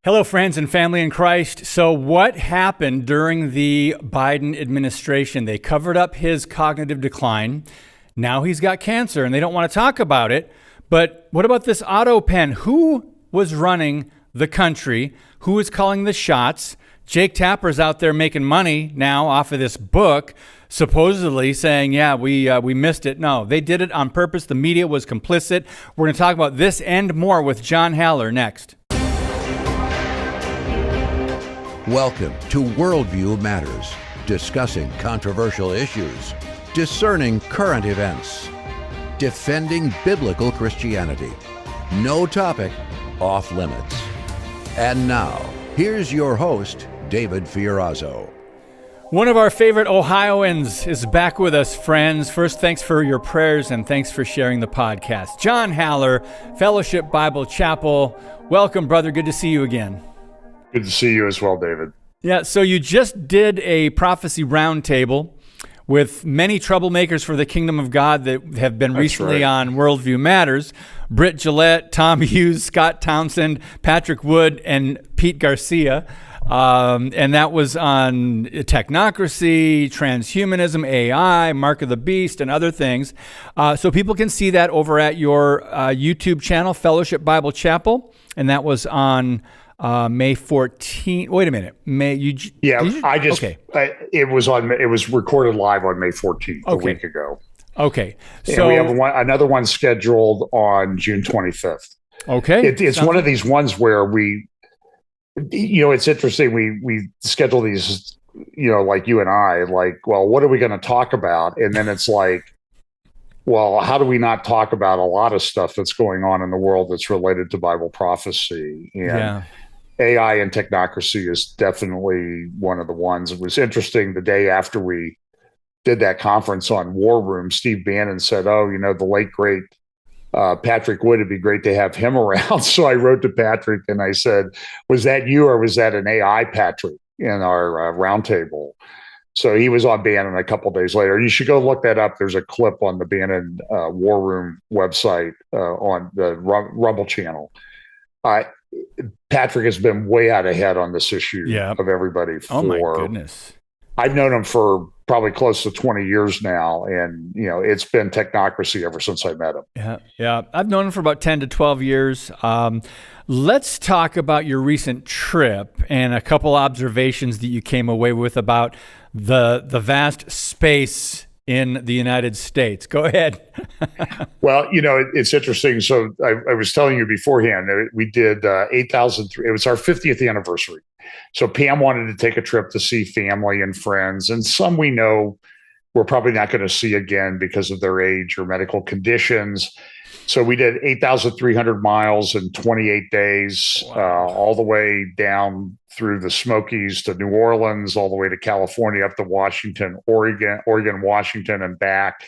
Hello, friends and family in Christ. So, what happened during the Biden administration? They covered up his cognitive decline. Now he's got cancer and they don't want to talk about it. But what about this Autopen? Who was running the country? Who was calling the shots? Jake Tapper's out there making money now off of this book, supposedly saying, yeah, we missed it. No, they did it on purpose. The media was complicit. We're going to talk about this and more with John Haller next. Welcome to Worldview Matters, discussing controversial issues, discerning current events, defending biblical Christianity. No topic off limits. And now, here's your host, David Fiorazo. One of our favorite Ohioans is back with us, friends. First, thanks for your prayers and thanks for sharing the podcast. John Haller, Fellowship Bible Chapel. Welcome, brother. Good to see you again. Good to see you as well, David. Yeah, so you just did a prophecy roundtable with many troublemakers for the kingdom of God that have been recently on Worldview Matters. Britt Gillette, Tom Hughes, Scott Townsend, Patrick Wood, and Pete Garcia. And that was on technocracy, transhumanism, AI, Mark of the Beast, and other things. So people can see that over at your YouTube channel, Fellowship Bible Chapel. And that was on May 14th. Wait a minute. It was recorded live on May 14th, a week ago. Okay. So and we have another one scheduled on June 25th. Okay. It's one of these ones where it's interesting. We schedule these, like you and I, like, well, what are we going to talk about? And then it's like, well, how do we not talk about a lot of stuff that's going on in the world that's related to Bible prophecy? And AI and technocracy is definitely one of the ones. It was interesting the day after we did that conference on War Room, Steve Bannon said, the late, great Patrick Wood, it'd be great to have him around. So I wrote to Patrick and I said, was that you or was that an AI Patrick in our roundtable? So he was on Bannon a couple of days later. You should go look that up. There's a clip on the Bannon War Room website on the Rumble channel. Patrick has been way out ahead on this issue of everybody. Oh my goodness. I've known him for probably close to 20 years now. And, it's been technocracy ever since I met him. Yeah. I've known him for about 10 to 12 years. Let's talk about your recent trip and a couple observations that you came away with about the vast space in the United States. Go ahead. Well, it's interesting. So I was telling you beforehand, we did 8,000. It was our 50th anniversary. So Pam wanted to take a trip to see family and friends, and some we know we're probably not going to see again because of their age or medical conditions. So we did 8,300 miles in 28 days, all the way down through the Smokies to New Orleans, all the way to California, up to Washington, Oregon, Washington, and back.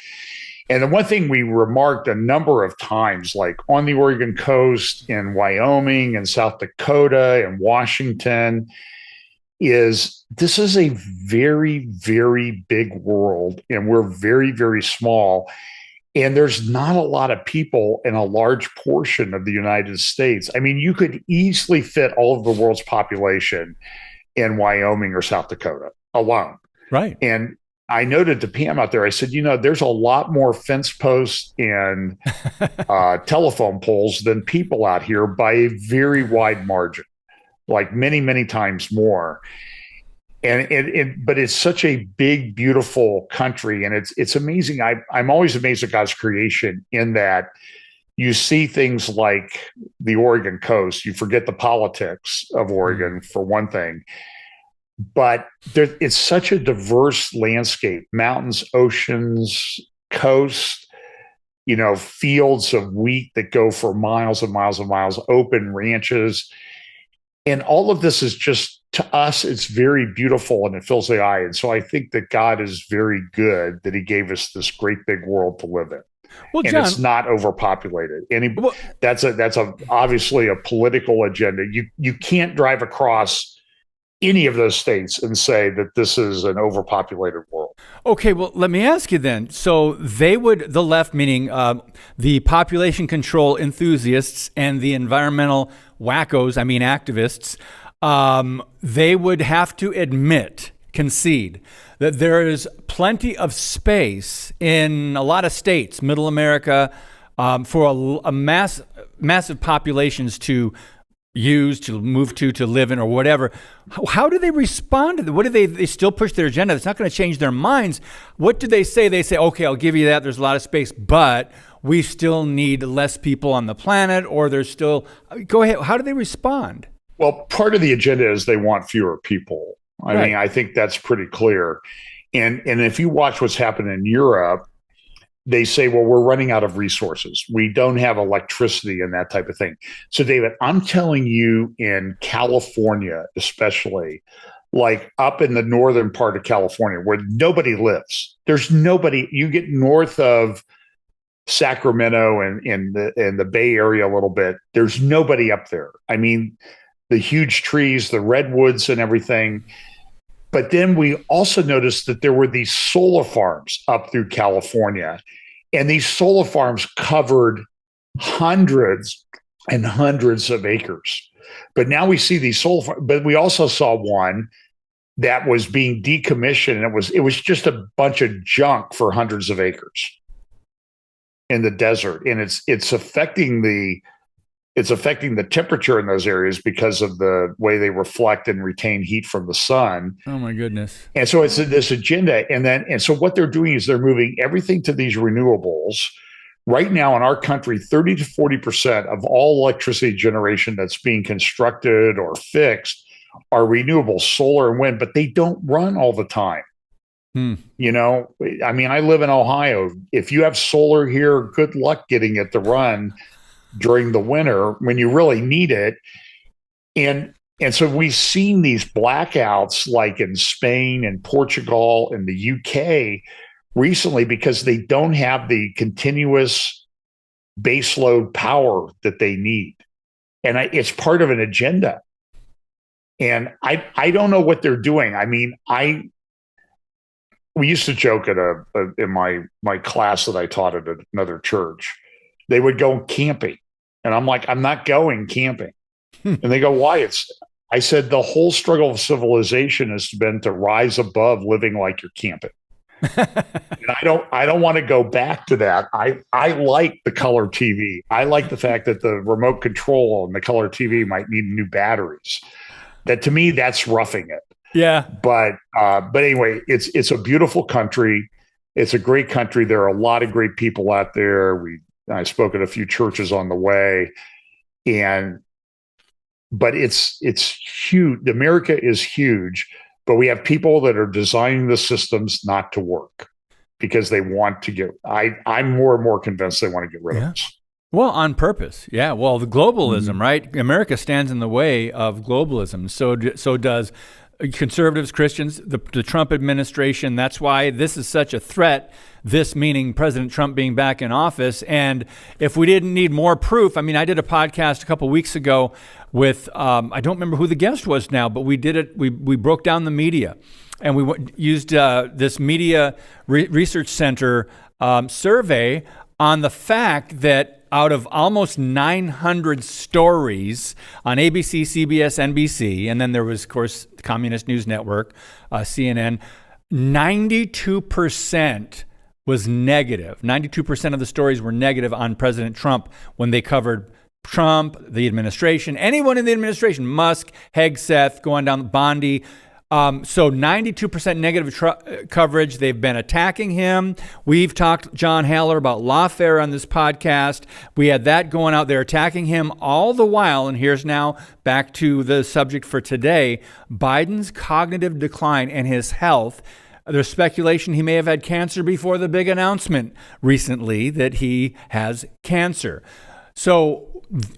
And the one thing we remarked a number of times, like on the Oregon coast, in Wyoming and South Dakota and Washington, is this is a very, very big world, and we're very, very small. And there's not a lot of people in a large portion of the United States. I mean, you could easily fit all of the world's population in Wyoming or South Dakota alone. Right. And I noted to Pam out there, I said, there's a lot more fence posts and telephone poles than people out here by a very wide margin, like many, many times more. But it's such a big, beautiful country, and it's amazing. I'm always amazed at God's creation in that you see things like the Oregon coast. You forget the politics of Oregon for one thing, but it's such a diverse landscape: mountains, oceans, coast. Fields of wheat that go for miles and miles and miles, open ranches, and all of this is just. To us, it's very beautiful and it fills the eye. And so I think that God is very good that he gave us this great big world to live in. Well, and John, it's not overpopulated. That's obviously a political agenda. You can't drive across any of those states and say that this is an overpopulated world. Okay, well, let me ask you then. So the left, meaning the population control enthusiasts and the environmental wackos, activists, they would have to concede that there is plenty of space in a lot of states, middle America, for a massive populations to use, to move to live in, or whatever. How do they respond to that? What do they still push their agenda? That's not going to change their minds. What do they say? They say, okay, I'll give you that. There's a lot of space, but we still need less people on the planet, or there's still, go ahead. How do they respond? Well, part of the agenda is they want fewer people. I Right. mean, I think that's pretty clear. And if you watch what's happened in Europe, they say, well, we're running out of resources. We don't have electricity and that type of thing. So, David, I'm telling you, in California, especially, like up in the northern part of California where nobody lives, there's nobody. You get north of Sacramento and in the Bay Area a little bit, there's nobody up there. I mean, the huge trees, the redwoods and everything. But then we also noticed that there were these solar farms up through California, and these solar farms covered hundreds and hundreds of acres. But now we see these solar farms, but we also saw one that was being decommissioned, and it was just a bunch of junk for hundreds of acres in the desert. And it's affecting the temperature in those areas because of the way they reflect and retain heat from the sun. Oh my goodness. And so it's this agenda. And so what they're doing is they're moving everything to these renewables. Right now in our country, 30 to 40% of all electricity generation that's being constructed or fixed are renewable, solar and wind, but they don't run all the time. You know, I mean, I live in Ohio. If you have solar here, good luck getting it to run during the winter when you really need it. And so we've seen these blackouts like in Spain and Portugal and the UK recently because they don't have the continuous baseload power that they need. And it's part of an agenda. And I don't know what they're doing. I mean, we used to joke in my class that I taught at another church. They would go camping. And I'm like, I'm not going camping. And they go, why? I said, the whole struggle of civilization has been to rise above living like you're camping. And I don't want to go back to that. I like the color TV. I like the fact that the remote control on the color TV might need new batteries. That to me, that's roughing it. Yeah. But anyway, it's a beautiful country. It's a great country. There are a lot of great people out there. I spoke at a few churches on the way, but it's huge. America is huge, but we have people that are designing the systems not to work because they want to I'm more and more convinced they want to get rid of us. Well, on purpose. Yeah. Well, the globalism, right? America stands in the way of globalism. So does conservatives, Christians, the Trump administration. That's why this is such a threat, this meaning President Trump being back in office. And if we didn't need more proof, I mean, I did a podcast a couple weeks ago with, I don't remember who the guest was now, but we did it. We broke down the media, and we used this media research center survey on the fact that out of almost 900 stories on ABC, CBS, NBC, and then there was, of course, the Communist News Network, CNN, 92% was negative. 92% of the stories were negative on President Trump when they covered Trump, the administration, anyone in the administration, Musk, Hegseth, going down, Bondi. So 92% negative coverage. They've been attacking him. We've talked, John Haller, about lawfare on this podcast. We had that going out there attacking him all the while. And here's now back to the subject for today, Biden's cognitive decline and his health. There's speculation he may have had cancer before the big announcement recently that he has cancer. So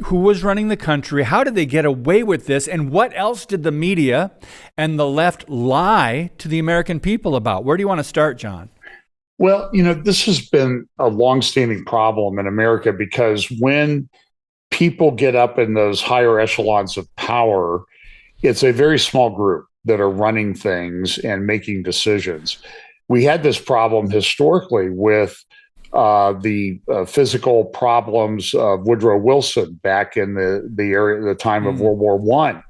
who was running the country? How did they get away with this? And what else did the media and the left lie to the American people about? Where do you want to start, John? Well, this has been a longstanding problem in America because when people get up in those higher echelons of power, it's a very small group that are running things and making decisions. we had this problem historically with the physical problems of Woodrow Wilson back in the time of World War I.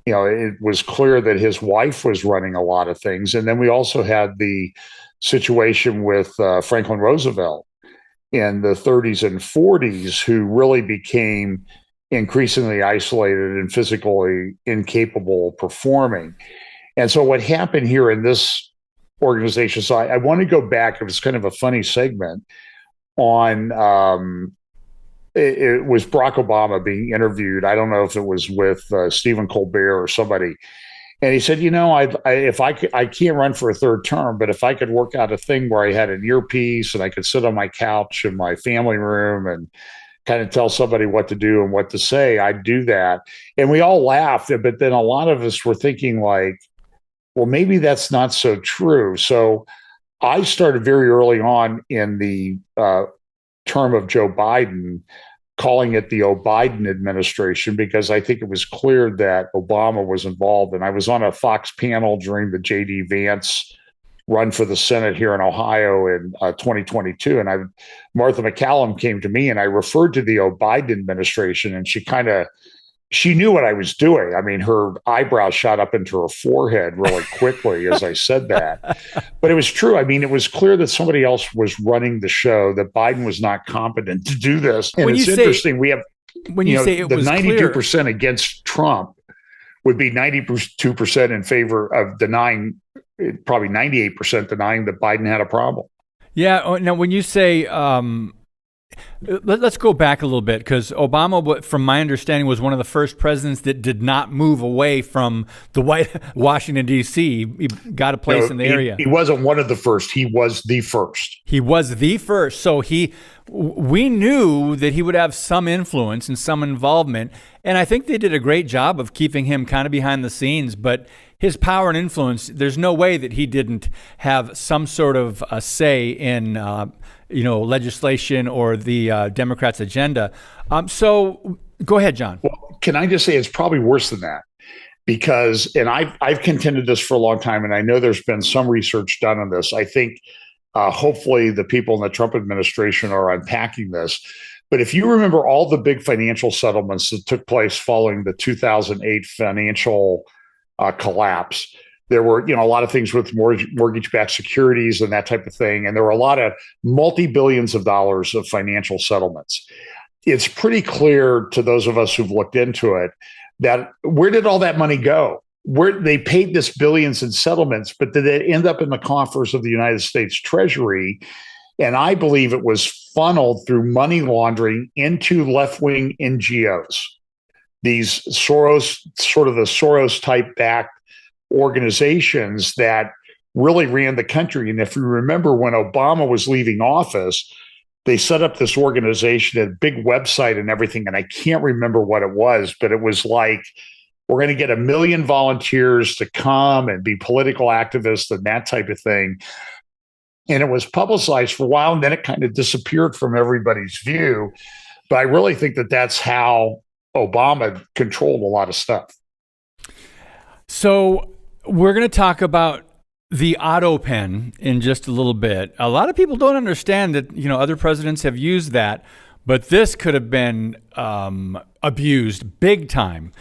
It was clear that his wife was running a lot of things. And then we also had the situation with Franklin Roosevelt in the 30s and 40s, who really became increasingly isolated and physically incapable of performing. And so what happened here in this organization, so I want to go back, it was kind of a funny segment on, it was Barack Obama being interviewed. I don't know if it was with Stephen Colbert or somebody. And he said, I can't run for a third term, but if I could work out a thing where I had an earpiece and I could sit on my couch in my family room and kind of tell somebody what to do and what to say, I'd do that. And we all laughed, but then a lot of us were thinking like, well, maybe that's not so true. So I started very early on in the term of Joe Biden, calling it the O'Biden administration, because I think it was clear that Obama was involved. And I was on a Fox panel during the J.D. Vance run for the Senate here in Ohio in 2022. And Martha McCallum came to me and I referred to the O'Biden administration, and she knew what I was doing. I mean, her eyebrows shot up into her forehead really quickly as I said that. But it was true. I mean, it was clear that somebody else was running the show, that Biden was not competent to do this. And it's interesting. We have, when you say it the was 92% clear against Trump would be 92% in favor of denying, probably 98% denying that Biden had a problem. Yeah. Now, when you say, let's go back a little bit, because Obama, from my understanding, was one of the first presidents that did not move away from the Washington, D.C. He got a place in the area. He wasn't one of the first. He was the first. He was the first. So we knew that he would have some influence and some involvement. And I think they did a great job of keeping him kind of behind the scenes. But his power and influence, there's no way that he didn't have some sort of a say in legislation or the Democrats' agenda. So go ahead, John. Well, can I just say it's probably worse than that? Because, and I've contended this for a long time, and I know there's been some research done on this. I think hopefully the people in the Trump administration are unpacking this. But if you remember all the big financial settlements that took place following the 2008 financial collapse, there were, a lot of things with mortgage-backed securities and that type of thing. And there were a lot of multi-billions of dollars of financial settlements. It's pretty clear to those of us who've looked into it that where did all that money go? Where they paid this billions in settlements, but did it end up in the coffers of the United States Treasury? And I believe it was funneled through money laundering into left-wing NGOs. These Soros type backed organizations that really ran the country. And if you remember, when Obama was leaving office, they set up this organization, a big website and everything. And I can't remember what it was, but it was like, we're going to get 1 million volunteers to come and be political activists and that type of thing. And it was publicized for a while, and then it kind of disappeared from everybody's view. But I really think that that's how Obama controlled a lot of stuff. So we're going to talk about the Autopen in just a little bit. A lot of people don't understand that, other presidents have used that, but this could have been abused big time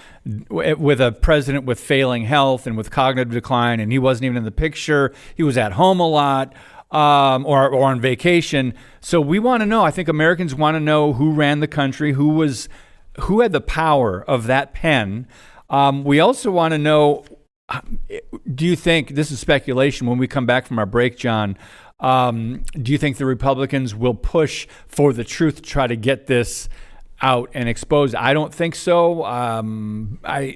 with a president with failing health and with cognitive decline, and he wasn't even in the picture. He was at home a lot. Or on vacation. So we want to know, I think Americans want to know who ran the country, who had the power of that pen. We also want to know, do you think, this is speculation when we come back from our break, John, do you think the Republicans will push for the truth to try to get this out and exposed? I don't think so.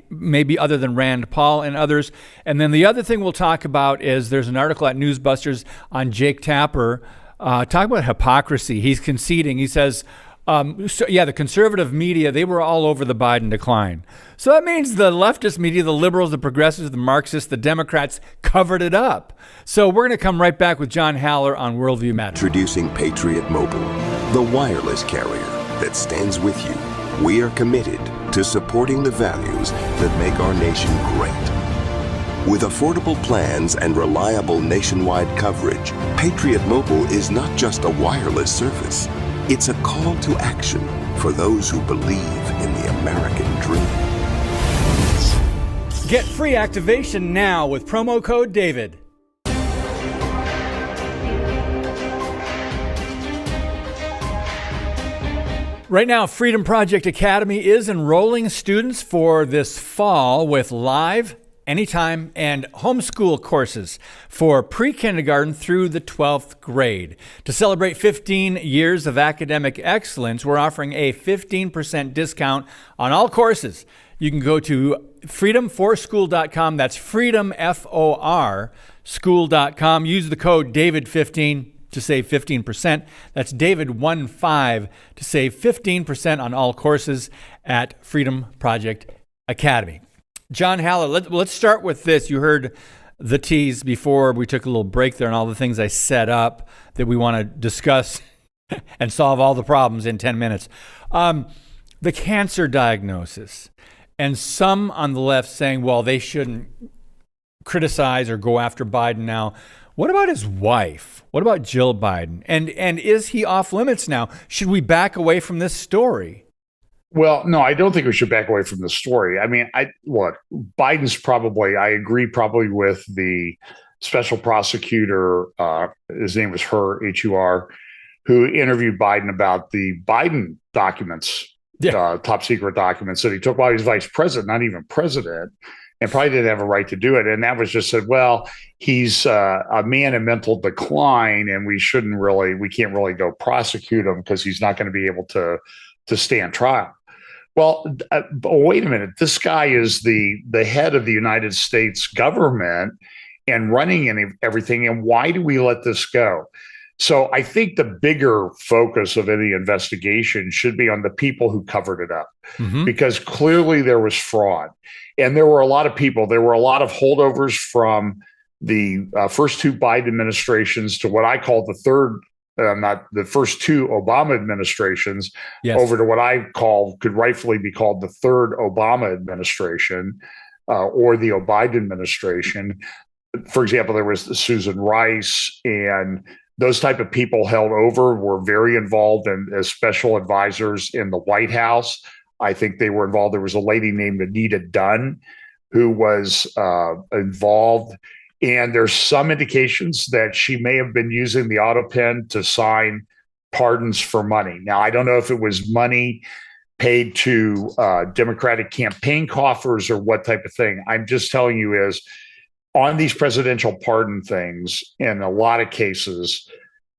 Maybe other than Rand Paul and others. And then the other thing we'll talk about is there's an article at Newsbusters on Jake Tapper. Talk about hypocrisy. He's conceding. He says, the conservative media, they were all over the Biden decline. So that means the leftist media, the liberals, the progressives, the Marxists, the Democrats covered it up. So we're going to come right back with John Haller on Worldview Matters. Introducing Patriot Mobile, the wireless carrier that stands with you. We are committed to supporting the values that make our nation great. With affordable plans and reliable nationwide coverage, Patriot Mobile is not just a wireless service. It's a call to action for those who believe in the American dream. Get free activation now with promo code DAVID. Right now, Freedom Project Academy is enrolling students for this fall with live, anytime, and homeschool courses for pre-kindergarten through the 12th grade. To celebrate 15 years of academic excellence, we're offering a 15% discount on all courses. You can go to freedomforschool.com. That's freedom, F-O-R, school.com. Use the code DAVID15 to save 15%. That's David15 to save 15% on all courses at Freedom Project Academy. John Haller, let's start with this. You heard the tease before we took a little break there and all the things I set up that we want to discuss and solve all the problems in 10 minutes. The cancer diagnosis, and some on the left saying, well, they shouldn't criticize or go after Biden now. What about his wife? What about Jill Biden? And is he off limits now? Should we back away from this story? Well, no, I don't think we should back away from the story. I mean, Biden's probably, I agree probably with the special prosecutor, his name was Hur, who interviewed Biden about the Biden documents, top secret documents that he took while he was vice president, not even president, and probably didn't have a right to do it. And that was just said, well, he's a man in mental decline, and we can't really go prosecute him because he's not going to be able to stand trial. Well, wait a minute. This guy is the head of the United States government and running everything. And why do we let this go? So I think the bigger focus of any investigation should be on the people who covered it up, because clearly there was fraud. And there were a lot of people. There were a lot of holdovers from the first two Biden administrations to what I call the third, not the first two Obama administrations, over to what I call could rightfully be called the third Obama administration or the Biden administration. For example, there was Susan Rice, and those type of people held over were very involved as special advisors in the White House. I think they were involved. There was a lady named Anita Dunn who was involved. And there's some indications that she may have been using the Autopen to sign pardons for money. Now, I don't know if it was money paid to Democratic campaign coffers or what type of thing. I'm just telling you is on these presidential pardon things, in a lot of cases,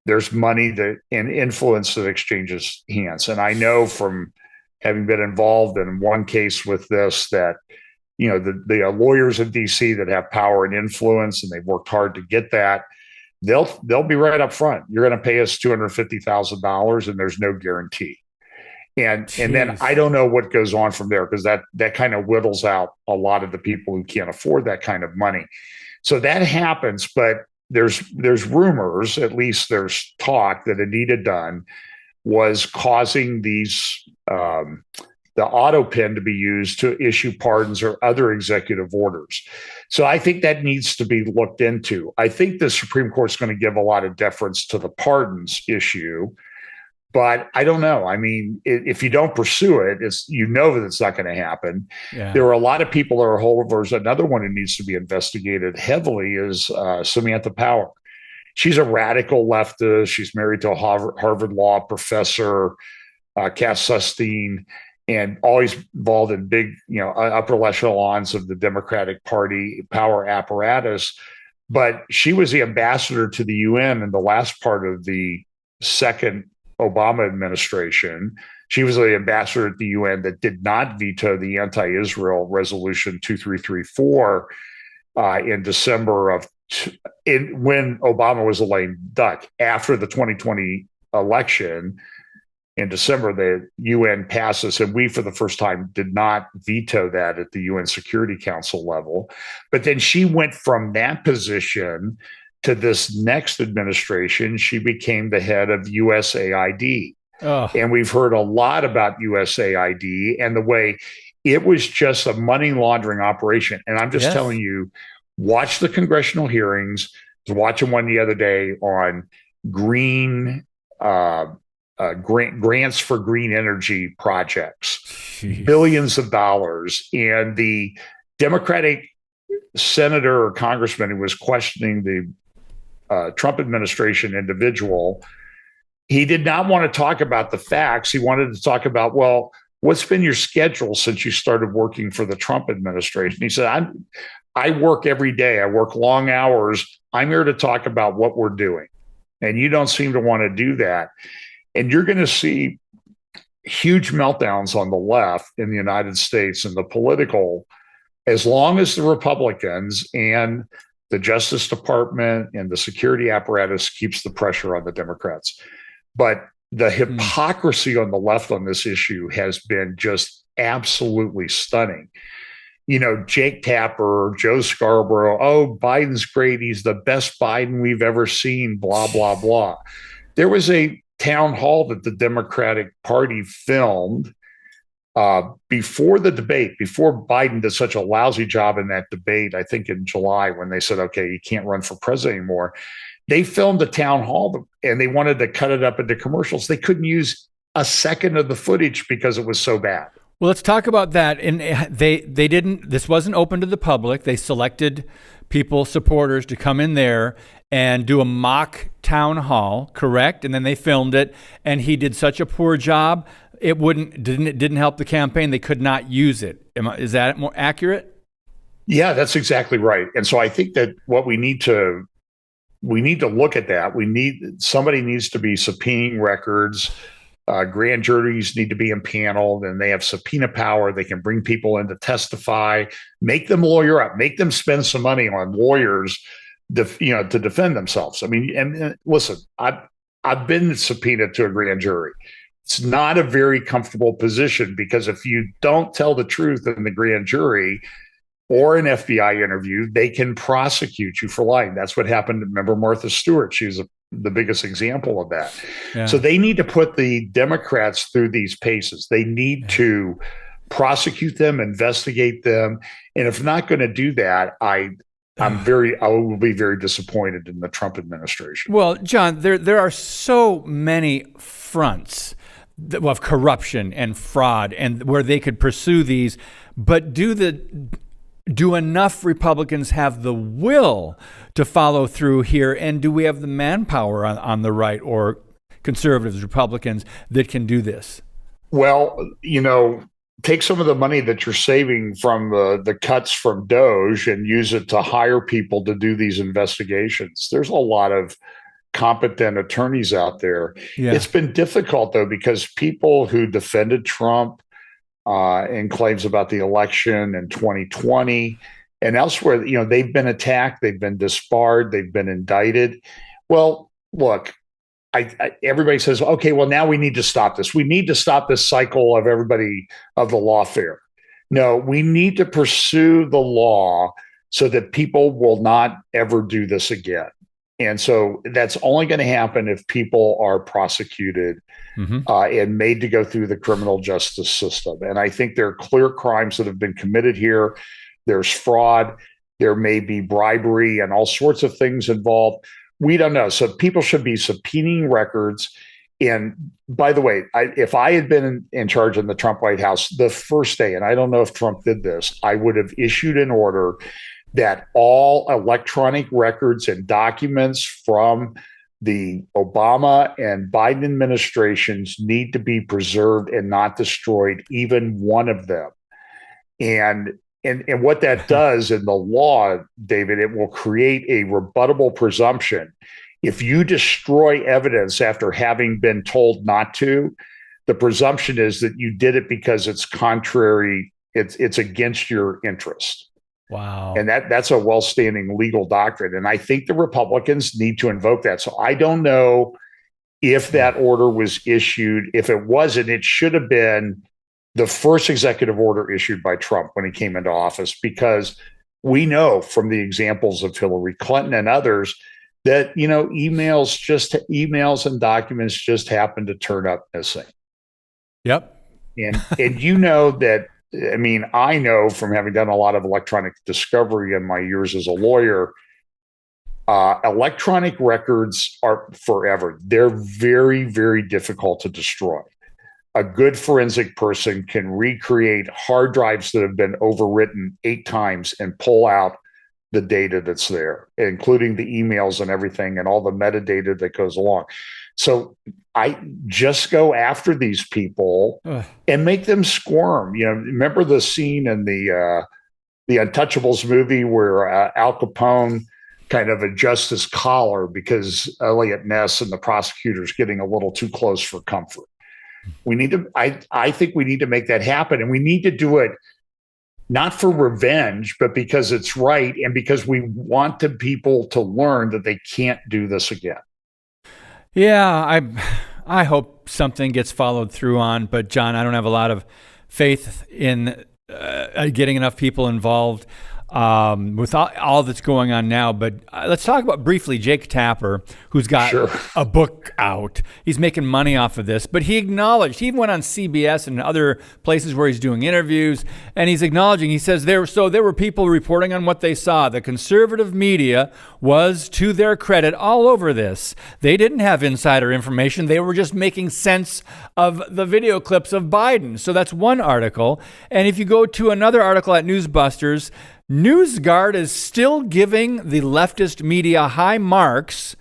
there's money and influence that exchanges hands. And I know from having been involved in one case with this that, you know, the lawyers in D.C. that have power and influence, and they've worked hard to get that, they'll be right up front. You're going to pay us $250,000, and there's no guarantee. And then I don't know what goes on from there, because that kind of whittles out a lot of the people who can't afford that kind of money. So that happens, but there's rumors, at least there's talk, that Anita Dunn was causing these the Autopen to be used to issue pardons or other executive orders. So I think that needs to be looked into. I think the Supreme Court's going to give a lot of deference to the pardons issue, but I don't know. I mean, if you don't pursue it, that it's not going to happen. Yeah. There are a lot of people that are holdovers. Another one who needs to be investigated heavily is Samantha Power. She's a radical leftist. She's married to a Harvard law professor, Cass Sunstein, and always involved in big, upper echelons of the Democratic Party power apparatus. But she was the ambassador to the UN in the last part of the second Obama administration. She was the ambassador at the UN that did not veto the anti-Israel resolution 2334 in December when Obama was a lame duck. After the 2020 election, in December, the UN passed this, and we, for the first time, did not veto that at the UN Security Council level. But then she went from that position to this next administration. She became the head of USAID. And we've heard a lot about USAID and the way it was just a money laundering operation. And I'm just telling you, watch the congressional hearings. I was watching one the other day on green grants for green energy projects, Jeez. billions of dollars. And the Democratic senator or congressman who was questioning the Trump administration individual, he did not want to talk about the facts. He wanted to talk about, well, what's been your schedule since you started working for the Trump administration? He said, I work every day. I work long hours. I'm here to talk about what we're doing. And you don't seem to want to do that. And you're going to see huge meltdowns on the left in the United States and the political, as long as the Republicans and the Justice Department and the security apparatus keeps the pressure on the Democrats. But the hypocrisy on the left on this issue has been just absolutely stunning. You know, Jake Tapper, Joe Scarborough, oh, Biden's great. He's the best Biden we've ever seen, blah, blah, blah. There was a town hall that the Democratic Party filmed before the debate, before Biden did such a lousy job in that debate, I think in July, when they said, okay, you can't run for president anymore. They filmed a town hall and they wanted to cut it up into commercials. They couldn't use a second of the footage because it was so bad. Well, let's talk about that. And they didn't, this wasn't open to the public. They selected people, supporters, to come in there and do a mock town hall, correct? And then they filmed it, and he did such a poor job, it didn't help the campaign. They could not use it. Is that more accurate? Yeah, that's exactly right. And so I think that what we need to look at that. Somebody needs to be subpoenaing records. Grand juries need to be impaneled, and they have subpoena power. They can bring people in to testify, make them lawyer up, make them spend some money on lawyers, to defend themselves. I mean, and listen, I've been subpoenaed to a grand jury. It's not a very comfortable position, because if you don't tell the truth in the grand jury or an FBI interview, they can prosecute you for lying. That's what happened. Remember Martha Stewart? She was the biggest example of that. Yeah. So they need to put the Democrats through these paces. They need to prosecute them, investigate them. And if not going to do that, I will be very disappointed in the Trump administration. Well, John, there are so many fronts of corruption and fraud, and where they could pursue these, but do enough Republicans have the will to follow through here? And do we have the manpower on the right, or conservatives, Republicans, that can do this? Well, take some of the money that you're saving from the cuts from DOJ and use it to hire people to do these investigations. There's a lot of competent attorneys out there. Yeah. It's been difficult, though, because people who defended Trump and claims about the election in 2020 and elsewhere, they've been attacked, they've been disbarred, they've been indicted. Well, look, everybody says, okay, well, now we need to stop this. We need to stop this cycle of everybody of the lawfare. No, we need to pursue the law so that people will not ever do this again. And so that's only going to happen if people are prosecuted and made to go through the criminal justice system. And I think there are clear crimes that have been committed here. There's fraud. There may be bribery and all sorts of things involved. We don't know. So people should be subpoenaing records. And by the way, if I had been in charge in the Trump White House the first day, and I don't know if Trump did this, I would have issued an order that all electronic records and documents from the Obama and Biden administrations need to be preserved and not destroyed, even one of them. And what that does in the law, David, it will create a rebuttable presumption. If you destroy evidence after having been told not to, the presumption is that you did it because it's contrary, it's against your interest. Wow. And that's a well-standing legal doctrine. And I think the Republicans need to invoke that. So I don't know if that order was issued. If it wasn't, it should have been the first executive order issued by Trump when he came into office, because we know from the examples of Hillary Clinton and others that, emails and documents just happen to turn up missing. Yep. And that I mean, I know from having done a lot of electronic discovery in my years as a lawyer, electronic records are forever. They're very, very difficult to destroy. A good forensic person can recreate hard drives that have been overwritten 8 times and pull out the data that's there, including the emails and everything and all the metadata that goes along. So I just go after these people and make them squirm. You know, remember the scene in the Untouchables movie where Al Capone kind of adjusts his collar because Elliot Ness and the prosecutor's getting a little too close for comfort. We need to, I think we need to make that happen, and we need to do it not for revenge, but because it's right and because we want the people to learn that they can't do this again. Yeah, I hope something gets followed through on, but John, I don't have a lot of faith in getting enough people involved with all that's going on now. But let's talk about briefly Jake Tapper, who's got a book out. He's making money off of this, but he acknowledged, he even went on CBS and other places where he's doing interviews, and he's acknowledging, he says there were people reporting on what they saw. The conservative media was, to their credit, all over this. They didn't have insider information. They were just making sense of the video clips of Biden. So that's one article. And if you go to another article at Newsbusters, NewsGuard is still giving the leftist media high marks.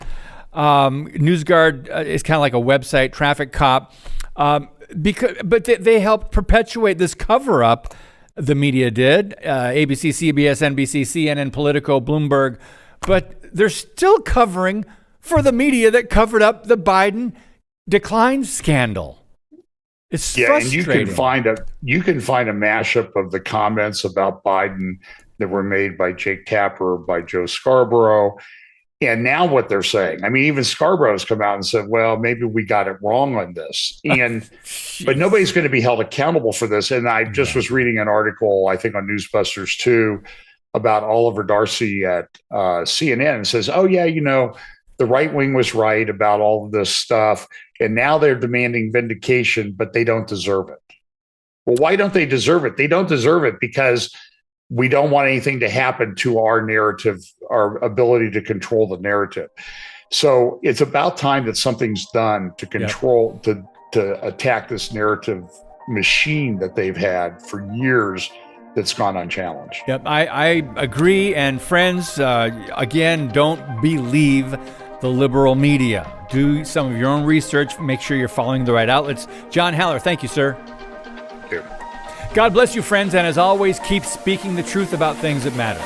NewsGuard is kind of like a website traffic cop, but they helped perpetuate this cover-up. The media did, ABC, CBS, NBC, CNN, Politico, Bloomberg, but they're still covering for the media that covered up the Biden decline scandal. It's frustrating. And you can find a mashup of the comments about Biden that were made by Jake Tapper, by Joe Scarborough, and now what they're saying. I mean, even Scarborough's come out and said, well, maybe we got it wrong on this. But nobody's going to be held accountable for this. And I just was reading an article, I think on Newsbusters too, about Oliver Darcy at CNN, and says, oh yeah, you know, the right wing was right about all of this stuff. And now they're demanding vindication, but they don't deserve it. Well, why don't they deserve it? They don't deserve it because we don't want anything to happen to our narrative, our ability to control the narrative. So it's about time that something's done to control, to attack this narrative machine that they've had for years that's gone unchallenged. Yep, I agree. And friends, again, don't believe the liberal media. Do some of your own research. Make sure you're following the right outlets. John Haller, thank you, sir. Thank you. God bless you, friends, and as always, keep speaking the truth about things that matter.